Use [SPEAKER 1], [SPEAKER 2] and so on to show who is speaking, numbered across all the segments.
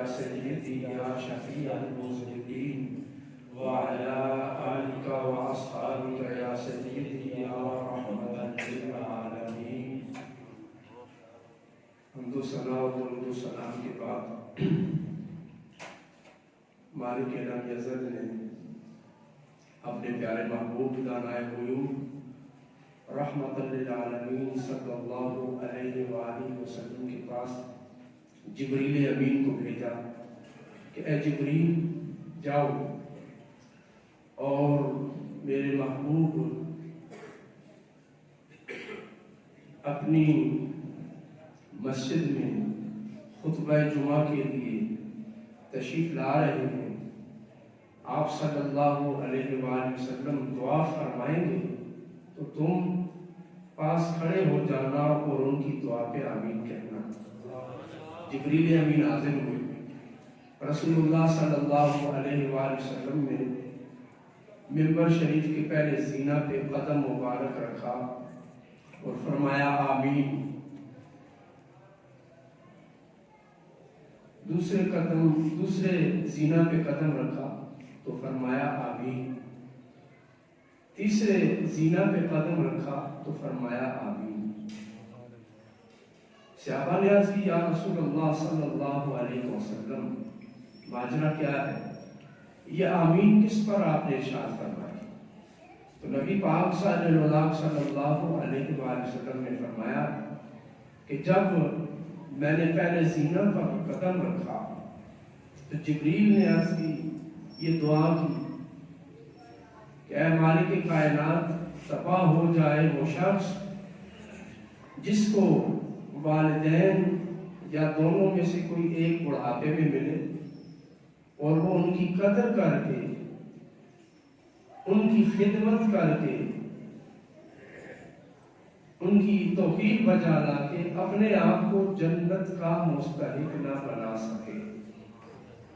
[SPEAKER 1] يا سيدي يا شفيع المذنبين وعلى آلك وأصحابك يا سيدي يا رحمة للعالمين. حمد و ثنا و درود و سلام کے بعد مالک لم یزل نے اپنے پیارے محبوب دانائے غیوب رحمت للعالمین صلی اللہ علیہ وآلہ وسلم کے پاس جبریل امین کو بھیجا کہ اے جبریل جاؤ اور میرے محبوب اپنی مسجد میں خطبہ جمعہ کے لیے تشریف لا رہے ہیں، آپ صلی اللہ علیہ وآلہ وسلم دعا فرمائیں گے تو تم پاس کھڑے ہو جانا اور ان کی دعا پہ آمین کہنا۔ جبریل امین حاضر ہوئے، رسول اللہ صلی اللہ علیہ وآلہ وسلم نے منبر شریف کے پہلے زینہ پہ قدم مبارک رکھا اور فرمایا آمین۔ دوسرے زینہ پہ قدم رکھا تو فرمایا آمین۔ تیسرے زینہ پہ قدم رکھا تو فرمایا آمین۔ صحابہ نے عرض کی یا رسول اللہ صلی اللہ علیہ وسلم ماجرا کیا ہے، یہ آمین کس پر آپ نے ارشاد فرمائی؟ تو نبی پاک صلی اللہ علیہ وسلم نے فرمایا کہ جب میں نے پہلے زینہ پر قدم رکھا تو جبریل نے عرض کی، یہ دعا کی کہ اے مالک کائنات، تباہ ہو جائے وہ شخص جس کو والدین یا دونوں میں سے کوئی ایک بڑھاپے میں ملے اور وہ ان کی قدر کر کے، ان کی خدمت کر کے، ان کی توقیر بجا لا کے اپنے آپ کو جنت کا مستحق نہ بنا سکے۔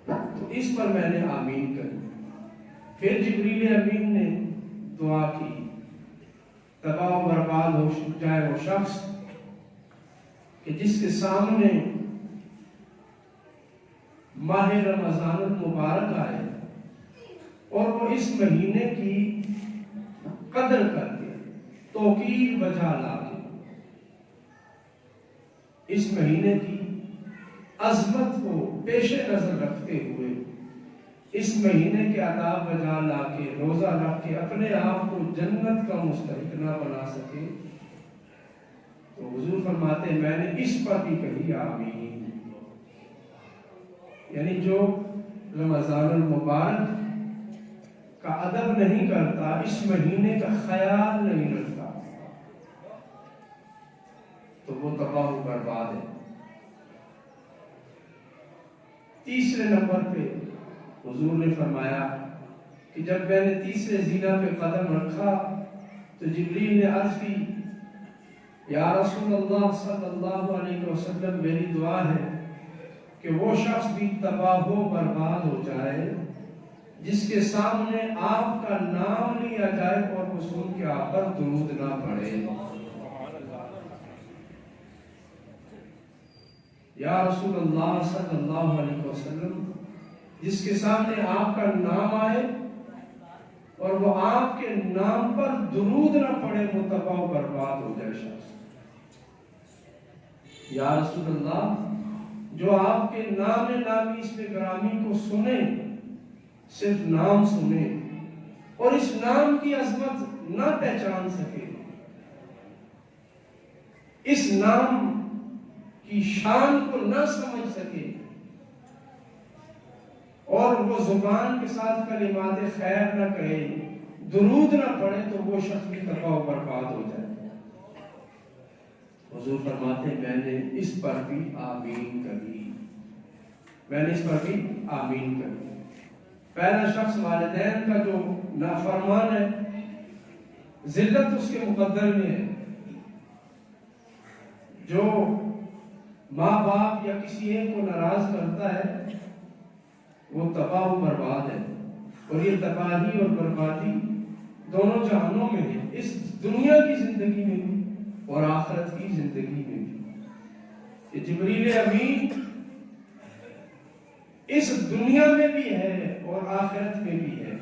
[SPEAKER 1] تو اس پر میں نے آمین کہی۔ پھر جبریل امین نے دعا کی، تباہ و برباد ہو جائے وہ شخص کہ جس کے سامنے ماہ رمضان المبارک آئے اور وہ اس مہینے کی قدر کر کے، توقیر بجا لا کے، اس مہینے کی عظمت کو پیش نظر رکھتے ہوئے، اس مہینے کے آداب بجا لا کے، روزہ رکھ کے اپنے آپ کو جنت کا مستحق نہ بنا سکے تو حضور فرماتے ہیں میں نے اس پر بھی کہی آمین۔ یعنی جو رمضان المبارک کا ادب نہیں کرتا، اس مہینے کا خیال نہیں رکھتا، تو وہ تباہ و برباد ہے۔ تیسرے نمبر پہ حضور نے فرمایا کہ جب میں نے تیسرے زینہ پہ قدم رکھا تو جبریل نے عرض کی یا رسول اللہ صلی اللہ علیہ وسلم میری دعا ہے کہ وہ شخص بھی تباہ و برباد ہو جائے جس کے سامنے آپ کا نام لیا جائے اور وہ سن کے آپ پر درود نہ پڑے۔ یا رسول اللہ صلی اللہ علیہ وسلم جس کے سامنے آپ کا نام آئے اور وہ آپ کے نام پر درود نہ پڑے وہ تباہ و برباد ہو جائے شخص۔ یا رسول اللہ جو آپ کے نام نامی اس گرامی کو سنے، صرف نام سنے اور اس نام کی عظمت نہ پہچان سکے، اس نام کی شان کو نہ سمجھ سکے اور وہ زبان کے ساتھ کلمات خیر نہ کہے، درود نہ پڑھے تو وہ شخص بھی تباہ و برباد ہو جائے۔ حضور فرماتے میں نے اس پر بھی آمین کہی، میں نے اس پر بھی آمین کہی۔ پہلا شخص والدین کا جو نافرمان ہے، ذلت اس کے مقدر میں ہے، جو ماں باپ یا کسی ایک کو ناراض کرتا ہے وہ تباہ و برباد ہے، اور یہ تباہی اور بربادی دونوں جہانوں میں ہے، اس دنیا کی زندگی میں بھی اور آخرت کی زندگی میں بھی۔ کہ جبریل امین اس دنیا میں بھی ہے اور آخرت میں بھی ہے۔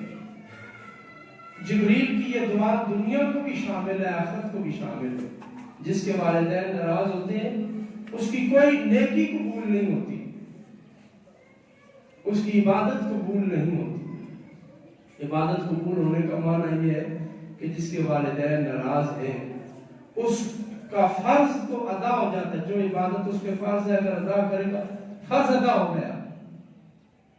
[SPEAKER 1] جبریل کی یہ دعا دنیا کو بھی شامل ہے، آخرت کو بھی شامل ہے۔ جس کے والدین ناراض ہوتے ہیں اس کی کوئی نیکی قبول نہیں ہوتی، اس کی عبادت قبول نہیں ہوتی۔ عبادت قبول ہونے کا معنی یہ ہے کہ جس کے والدین ناراض ہیں اس کا فرض تو ادا ہو جاتا ہے، جو عبادت اس پہ فرض ہے اگر ادا کرے گا فرض ادا ہو گیا،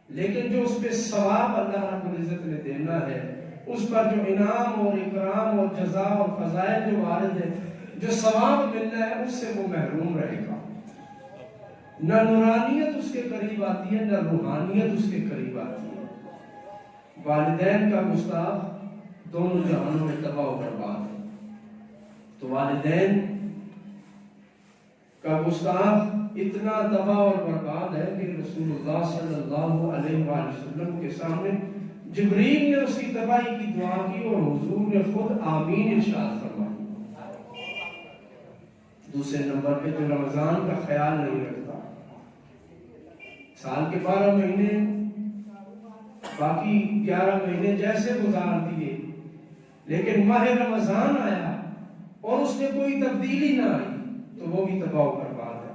[SPEAKER 1] لیکن جو اس پہ ثواب اللہ رب العزت نے دینا ہے، اس پر جو انعام اور اکرام اور جزا اور فضائل جو وارد ہے، جو ثواب ملنا ہے اس سے وہ محروم رہے گا۔ نہ نورانیت اس کے قریب آتی ہے، نہ روحانیت اس کے قریب آتی ہے۔ والدین کا گستاخ دونوں جہانوں میں تباہ و برباد ہے۔ تو والدین کا گستاخ اتنا تباہ اور برباد ہے کہ رسول اللہ صلی اللہ علیہ وآلہ وسلم کے سامنے جبریل نے اس کی تباہی کی دعا کی اور حضور نے خود آمین ارشاد فرمایا۔ دوسرے نمبر پہ جو رمضان کا خیال نہیں رکھتا، سال کے 12 مہینے باقی 11 مہینے جیسے گزار دیے، لیکن ماہ رمضان آیا اور اس میں کوئی تبدیلی نہ آئی تو وہ بھی تباہ و برباد ہے۔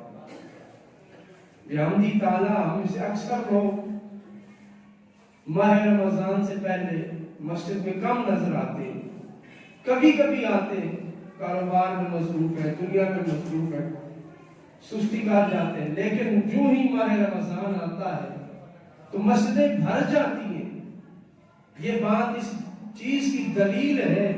[SPEAKER 1] بحمدی تعالیٰ ہم سے اکثر لوگ ماہ رمضان سے پہلے مسجد میں کم نظر آتے ہیں، کبھی کبھی آتے ہیں، کاروبار میں مصروف ہے، دنیا میں مصروف ہے، سستی کر جاتے ہیں، لیکن جو ہی ماہ رمضان آتا ہے تو مسجدیں بھر جاتی ہیں۔ یہ بات اس چیز کی دلیل ہے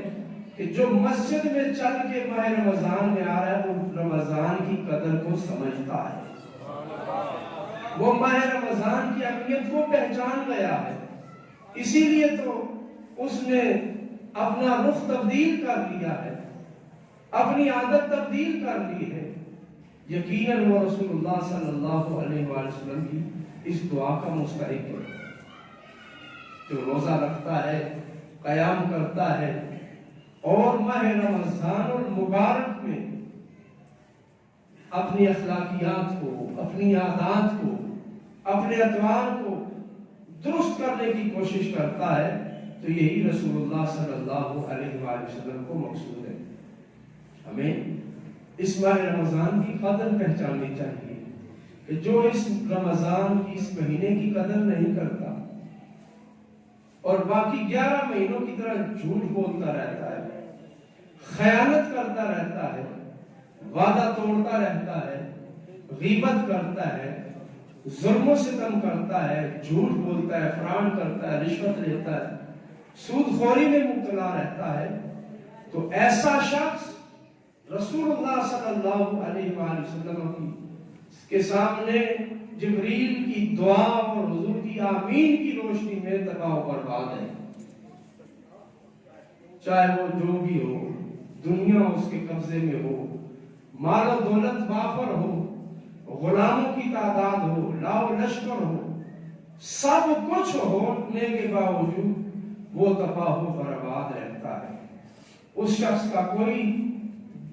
[SPEAKER 1] کہ جو مسجد میں چل کے ماہ رمضان میں آ رہا ہے وہ رمضان کی قدر کو سمجھتا ہے، وہ ماہ رمضان کی اہمیت کو پہچان گیا ہے، اسی لیے تو اس نے اپنا رخ تبدیل کر لیا ہے، اپنی عادت تبدیل کر لی ہے۔ یقیناً وہ رسول اللہ صلی اللہ علیہ وآلہ وسلم کی اس دعا کا مستحق ہے۔ جو روزہ رکھتا ہے، قیام کرتا ہے اور ماہ رمضان المبارک میں اپنی اخلاقیات کو، اپنی عادات کو، اپنے اطوار کو درست کرنے کی کوشش کرتا ہے تو یہی رسول اللہ صلی اللہ علیہ وآلہ وسلم کو مقصود ہے۔ ہمیں اس ماہ رمضان کی قدر پہچاننی چاہیے کہ جو اس رمضان کی اس مہینے کی قدر نہیں کرتا اور باقی 11 مہینوں کی طرح جھوٹ بولتا رہتا ہے، خیانت کرتا رہتا ہے، وعدہ توڑتا رہتا ہے، غیبت کرتا ہے، ظلم و ستم کرتا ہے، جھوٹ بولتا ہے، فران کرتا ہے، رشوت لیتا ہے، سود خوری میں مبتلا رہتا ہے، تو ایسا شخص رسول اللہ صلی اللہ علیہ وآلہ وسلم کے سامنے جبریل کی دعا اور حضور کی آمین کی روشنی میں تباہ و برباد ہے۔ چاہے وہ جو بھی ہو، دنیا اس کے قبضے میں ہو، مال و دولت وافر ہو، غلاموں کی تعداد ہو، لاؤ لشکر ہو، سب کچھ ہونے کے باوجود وہ تباہ و برباد رہتا ہے۔ اس شخص کا کوئی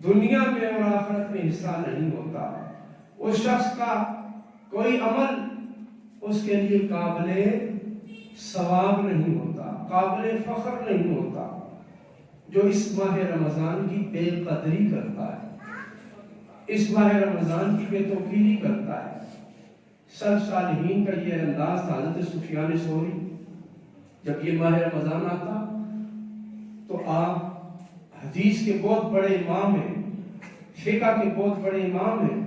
[SPEAKER 1] دنیا میں اور آخرت میں حصہ نہیں ہوتا، اس شخص کا کوئی عمل اس کے لیے قابل ثواب نہیں ہوتا، قابل فخر نہیں ہوتا، جو اس ماہ رمضان کی بے قدری کرتا ہے، اس ماہ رمضان کی بے توقیری کرتا ہے۔ سلف صالحین کا یہ انداز تھا۔ حضرت سفیان ثوری جب یہ ماہ رمضان آتا تو آپ حدیث کے بہت بڑے امام ہیں، فقہ کے بہت بڑے امام ہیں،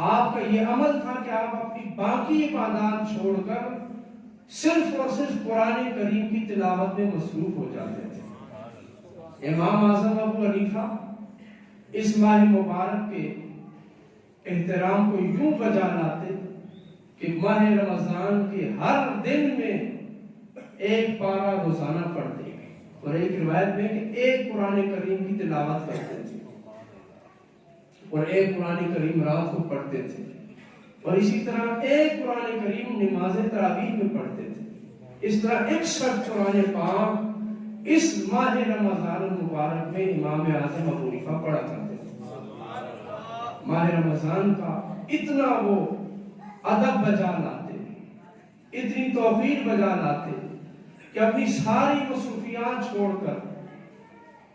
[SPEAKER 1] آپ کا یہ عمل تھا کہ آپ اپنی باقی عبادات چھوڑ کر صرف اور صرف قرآن کریم کی تلاوت میں مصروف ہو جاتے تھے۔ امام اعظم ابو حنیفہ اس ماہ مبارک کے احترام کو یوں بجا لاتے کہ ماہ رمضان کے ہر دن میں ایک پارہ روزانہ پڑھتے ہیں، اور ایک روایت میں کہ ایک قرآن کریم کی تلاوت کرتے تھے اور ایک قرآن کریم رات کو پڑھتے تھے، اور اسی طرح ایک قرآن کریم نماز تراویح میں پڑھتے تھے۔ اس طرح 61 قرآن پاک اس ماہ رمضان المبارک میں امام اعظم ابو حنیفہ پڑھا کرتے تھے۔ ماہ رمضان کا اتنا وہ ادب بجا لاتے، اتنی توقیر بجا لاتے کہ اپنی ساری مصروفیات چھوڑ کر،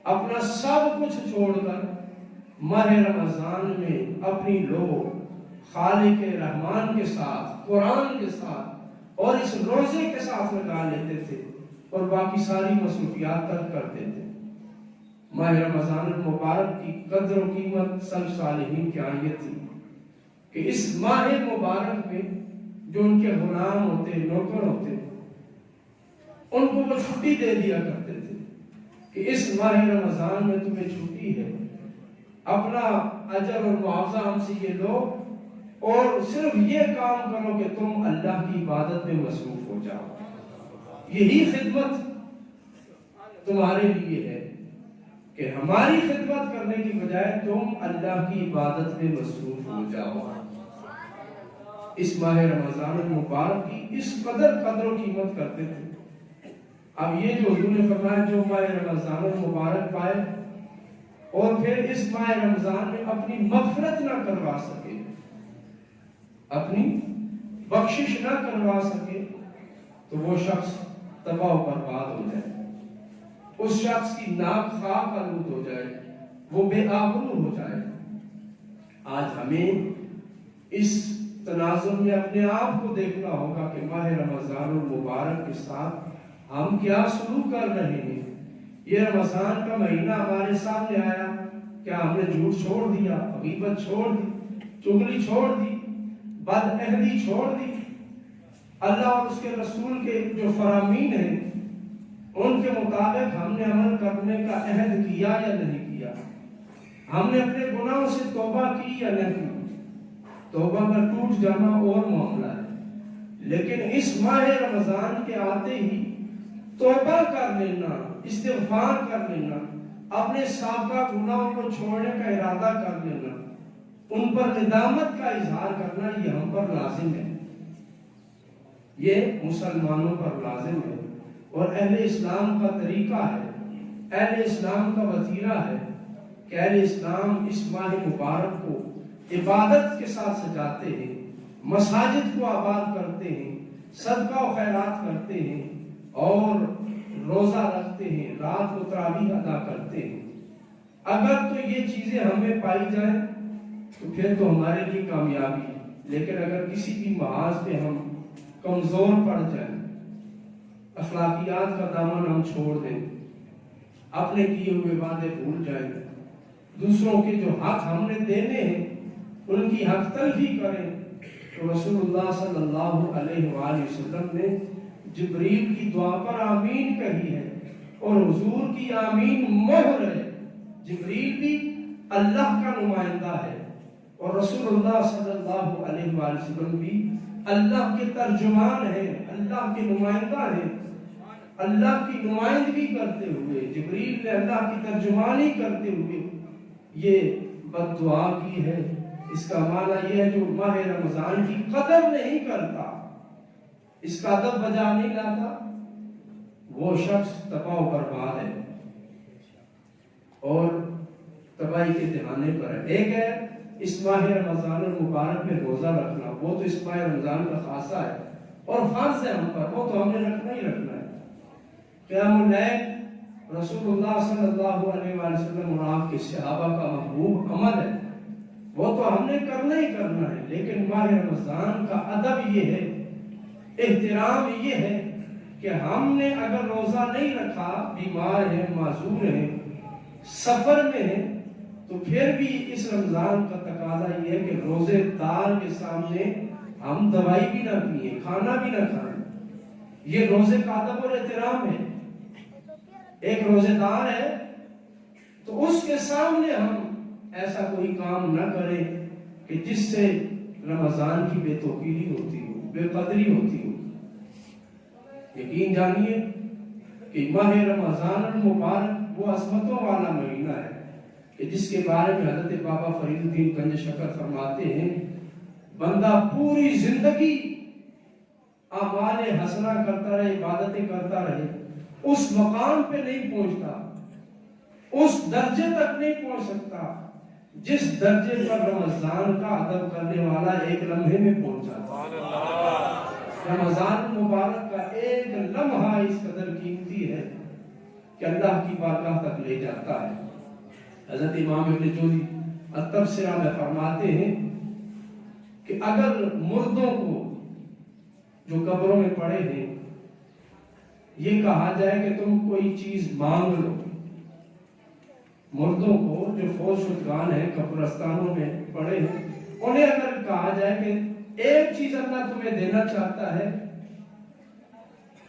[SPEAKER 1] اپنا سب کچھ چھوڑ کر ماہ رمضان میں اپنی لو خالق رحمان کے ساتھ، قرآن کے ساتھ اور اس روزے کے ساتھ لگا لیتے تھے اور باقی ساری مصروفیات ترک کرتے تھے۔ ماہ رمضان المبارک کی قدر و قیمت سلف صالحین کی آیت تھی کہ اس ماہ مبارک میں جو ان کے غلام ہوتے، نوکر ہوتے، ان کو وہ چھٹی دے دیا کرتے تھے کہ اس ماہ رمضان میں تمہیں چھٹی ہے، اپنا اجر اور معاوضہ ہم سے یہ لو اور صرف یہ کام کرو کہ تم اللہ کی عبادت میں مصروف ہو جاؤ۔ یہی خدمت تمہارے لیے ہے کہ ہماری خدمت کرنے کی بجائے تم اللہ کی عبادت میں مصروف ہو جاؤ۔ اس ماہ رمضان المبارک کی اس قدر و قیمت کرتے تھے۔ اب یہ جو حضور نے فرمایا جو ماہ رمضان المبارک پائے اور پھر اس ماہ رمضان میں اپنی مغفرت نہ کروا سکے، اپنی بخشش نہ کروا سکے، تو وہ شخص تباہ و برباد ہو جائے، اس شخص کی ناک خاک آلود ہو جائے، وہ بے آبرو ہو جائے۔ آج ہمیں اس تناظر میں اپنے آپ کو دیکھنا ہوگا کہ ماہ رمضان المبارک کے ساتھ ہم کیا سلوک کر رہے ہیں۔ یہ رمضان کا مہینہ ہمارے سامنے آیا، کیا ہم نے جھوٹ چھوڑ دیا، غیبت چھوڑ دی، چغلی چھوڑ دی، بد عہدی چھوڑ دی، اللہ اور اس کے رسول کے جو فرامین ہیں ان کے مطابق ہم نے عمل کرنے کا عہد کیا یا نہیں کیا، ہم نے اپنے گناہوں سے توبہ کی یا نہیں کی۔ توبہ کا ٹوٹ جانا اور معاملہ ہے، لیکن اس ماہ رمضان کے آتے ہی توبہ کر لینا، استغفار کر لینا، اپنے سابقہ گناہوں کو چھوڑنے کا ارادہ کر لینا، ان پر ندامت کا اظہار کرنا، یہ ہم پر لازم ہے، یہ مسلمانوں پر لازم ہے اور اہل اسلام کا طریقہ ہے، اہل اسلام کا وتیرہ ہے کہ اہل اسلام اس ماہ مبارک کو عبادت کے ساتھ سجاتے ہیں، مساجد کو آباد کرتے ہیں، صدقہ و خیرات کرتے ہیں اور روزہ رکھتے ہیں، رات کو تراویح ادا کرتے ہیں۔ اگر تو یہ چیزیں ہمیں پائی جائیں تو پھر تو ہمارے لیے کامیابی ہے، لیکن اگر کسی بھی محاذ پہ ہم کمزور پڑ جائیں، اخلاقیات کا دامن ہم چھوڑ دیں، اپنے کیے ہوئے وعدے بھول جائیں، دوسروں کے جو حق ہم نے دینے ہیں ان کی حق تلفی کریں، تو رسول اللہ صلی اللہ علیہ وآلہ وسلم نے جبریل کی دعا پر آمین کہی ہے اور حضور کی آمین مہر ہے۔ جبریل بھی اللہ کا نمائندہ ہے اور رسول اللہ صلی اللہ علیہ وآلہ وسلم بھی اللہ کے ترجمان ہیں، اللہ کے نمائندہ ہیں۔ اللہ کی نمائندگی کرتے ہوئے، جبریل نے اللہ کی ترجمانی کرتے ہوئے یہ بد دعا کی ہے۔ اس کا معنی یہ ہے جو ماہ رمضان کی قدر نہیں کرتا، اس کا ادب بجا نہیں لاتا، وہ شخص تباہ و برباد ہے اور تباہی کے دہانے پر ہے۔ ایک ہے اس ماہ رمضان المبارک میں روزہ رکھنا، وہ تو اس ماہ رمضان کا خاصہ ہے اور فرض ہے ہم پر، وہ تو ہم نے رکھنا ہی رکھنا ہے۔ قیام اللیل رسول اللہ صلی اللہ علیہ وآلہ وسلم اور آپ کے صحابہ کا محبوب عمل ہے، وہ تو ہم نے کرنا ہی کرنا ہے، لیکن ماہ رمضان کا ادب یہ ہے، احترام یہ ہے کہ ہم نے اگر روزہ نہیں رکھا، بیمار ہیں، معذور ہیں، سفر میں ہیں، تو پھر بھی اس رمضان کا تقاضا یہ ہے کہ روزے دار کے سامنے ہم دوائی بھی نہ پیئیں، کھانا بھی نہ کھائیں۔ یہ روزے کا ادب اور احترام ہے۔ ایک روزے دار ہے تو اس کے سامنے ہم ایسا کوئی کام نہ کریں کہ جس سے رمضان کی بے توقیری ہوتی ہو، بے قدری ہوتی ہو۔ یقین جانیے کہ ماہ رمضان المبارک وہ عظمتوں والا مہینہ ہے کہ جس کے بارے میں حضرت بابا فرید الدین گنج شکر فرماتے ہیں، بندہ پوری زندگی اعمال حسنہ کرتا رہے، عبادتیں کرتا رہے، اس مقام پہ نہیں پہنچتا، اس درجے تک نہیں پہنچ سکتا جس درجے پر رمضان کا ادب کرنے والا ایک لمحے میں پہنچ جاتا ہے۔ رمضان مبارک کا ایک لمحہ اس قدر قیمتی ہے کہ اللہ کی بارگاہ تک لے جاتا ہے۔ حضرت امام ابن جوزی التبصرہ میں فرماتے ہیں کہ اگر مردوں کو جو قبروں میں پڑے ہیں یہ کہا جائے کہ تم کوئی چیز مانگ لو، مردوں کو جو فوت شدگان ہیں قبرستانوں میں پڑے ہیں انہیں اگر کہا جائے کہ ایک چیز اللہ تمہیں دینا چاہتا ہے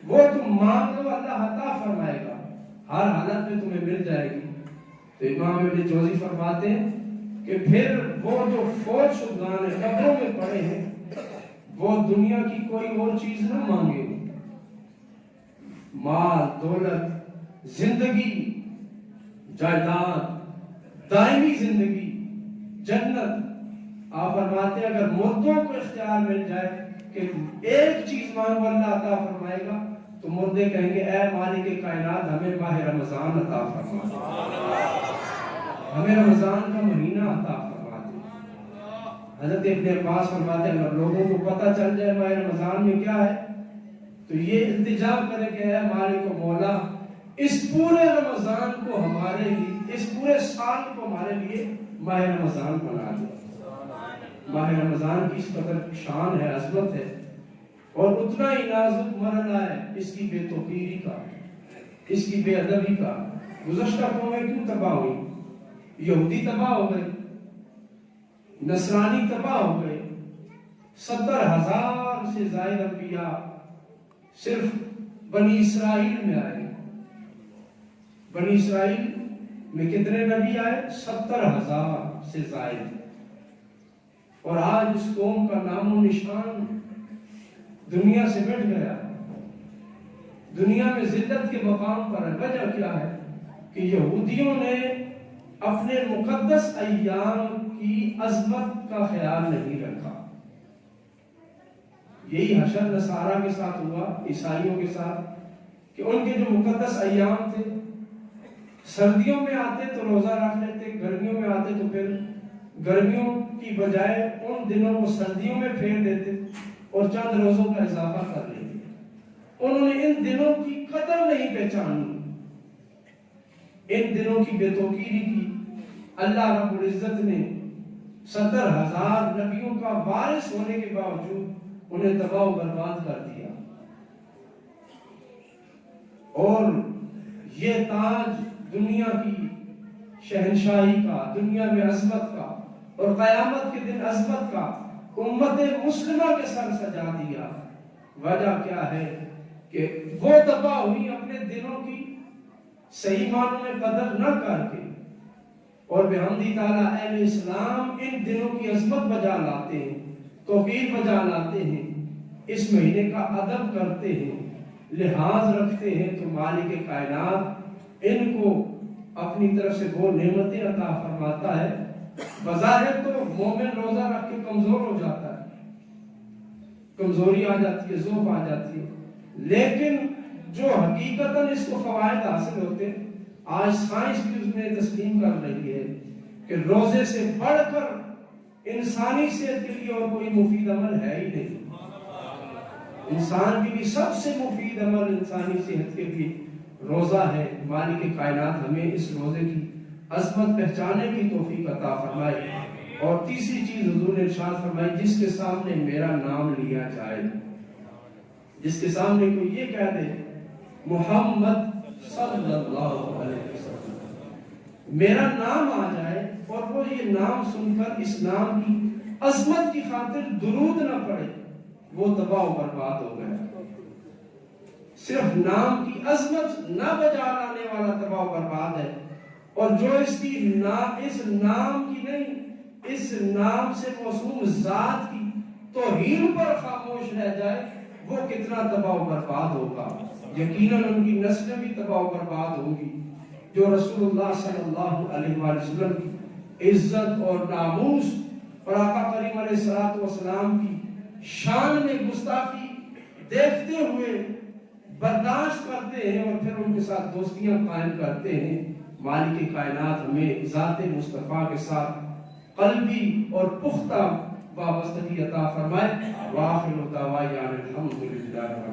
[SPEAKER 1] وہ تم مانگ لو، اللہ عطا فرمائے گا، ہر حالت میں تمہیں مل جائے گی۔ تو امام ابن جوزی فرماتے ہیں کہ پھر وہ جو فوت شدگان ہیں قبروں میں پڑے ہیں وہ دنیا کی کوئی اور چیز نہ مانگے، مال، دولت، زندگی، جائیداد، دائمی زندگی، جنت۔ آپ فرماتے ہیں اگر مردوں کو اختیار مل جائے کہ ایک چیز مانگو اللہ عطا فرمائے گا تو مردے کہیں گے اے مالک کائنات ہمیں ماہ رمضان عطا فرما دے، ہمیں رمضان کا مہینہ عطا فرما دے۔ حضرت ابن عباس فرماتے ہیں اگر لوگوں کو پتہ چل جائے ماہ رمضان میں کیا ہے تو یہ التجا کرے کہ اے مالک و مولا اس پورے رمضان کو ہمارے لیے، اس پورے سال کو ہمارے لیے ماہ رمضان بنا دے۔ ماہ رمضان کی اس قدر شان ہے، عظمت ہے اور اتنا ہی نازک مرحلہ ہے اس کی بے توقیری کا، اس کی بے ادبی کا۔ گزشتہ قومیں کیوں تباہ ہوئی؟ یہودی تباہ ہو گئے، نصرانی تباہ ہو گئے، 70,000 سے زائد انبیاء صرف بنی اسرائیل میں آئے۔ بنی اسرائیل میں کتنے نبی آئے؟ 70,000 سے زائد۔ اور آج اس قوم کا نام و نشان دنیا سے مٹ گیا، دنیا میں ذلت کے مقام پر ہے۔ وجہ کیا ہے کہ یہودیوں نے اپنے مقدس ایام کی عظمت کا خیال نہیں رکھا۔ یہی حشر نصارہ کے ساتھ ہوا، عیسائیوں کے ساتھ، کہ ان کے جو مقدس ایام تھے سردیوں میں آتے تو روزہ رکھ لیتے، گرمیوں میں آتے تو پھر گرمیوں کی بجائے ان دنوں کو سردیوں میں پھیر دیتے اور چند روزوں کا اضافہ کر لیتے۔ انہوں نے ان دنوں کی قدر نہیں پہچانی، ان دنوں کی بے توقیری کی۔ اللہ رب العزت نے 70,000 نبیوں کا وارث ہونے کے باوجود انہیں تباہ و برباد کر دیا۔ اور یہ تاج دنیا کی شہنشاہی کا، دنیا میں عظمت کا اور قیامت کے دن عظمت کا امت مسلمہ کے سر سجا دیا۔ وجہ کیا ہے کہ وہ تباہ ہوئی اپنے دنوں کی صحیح معنوں میں قدر نہ کر کے، اور بحمدی تعالیٰ اہل اسلام ان دنوں کی عظمت بجا لاتے ہیں، توقیر بجا لاتے ہیں، اس مہینے کا ادب کرتے ہیں، لحاظ رکھتے ہیں، تو مالک کائنات ان کو اپنی طرف سے وہ نعمتیں عطا فرماتا ہے۔ بظاہر تو مومن روزہ رکھ کے کمزور ہو جاتا ہے، کمزوری آ جاتی ہے، ضعف آ جاتی ہے، لیکن جو حقیقتاً اس کو فوائد حاصل ہوتے ہیں، آج سائنس بھی اس میں تسلیم کر رہی ہے کہ روزے سے بڑھ کر انسانی صحت کے لیے اور کوئی مفید عمل ہے ہی نہیں۔ انسان کے لیے سب سے مفید عمل انسانی صحت کے لیے روزہ ہے۔ مالک کائنات ہمیں اس روزے کی عظمت پہچانے کی توفیق عطا فرمائے۔ اور تیسری چیز حضور نے ارشاد فرمائی، جس کے سامنے میرا نام لیا جائے، جس کے سامنے کوئی یہ کہہ دے محمد صلی اللہ علیہ وسلم، میرا نام آ جائے اور وہ یہ نام سن کر اس نام کی عظمت کی خاطر درود نہ پڑے، وہ تباہ و برباد ہو گیا۔ صرف نام کی عظمت نہ بجا لانے والا تباہ و برباد ہے، اور جو اس نام کی نہیں، اس نام سے موسوم ذات کی توہین پر خاموش رہ جائے، وہ کتنا تباہ و برباد ہوگا۔ یقیناً ان کی نسلیں بھی تباہ و برباد ہوگی جو رسول اللہ صلی اللہ علیہ وسلم کی عزت اور ناموس اور آقا کریم علیہ السلام کی شان میں گستاخی دیکھتے ہوئے برداشت کرتے ہیں اور پھر ان کے ساتھ دوستیاں قائم کرتے ہیں۔ مالک کائنات ہمیں ذات مصطفیٰ کے ساتھ قلبی اور پختہ وابستگی عطا فرمائے. وآخر دعوانا الحمدللہ.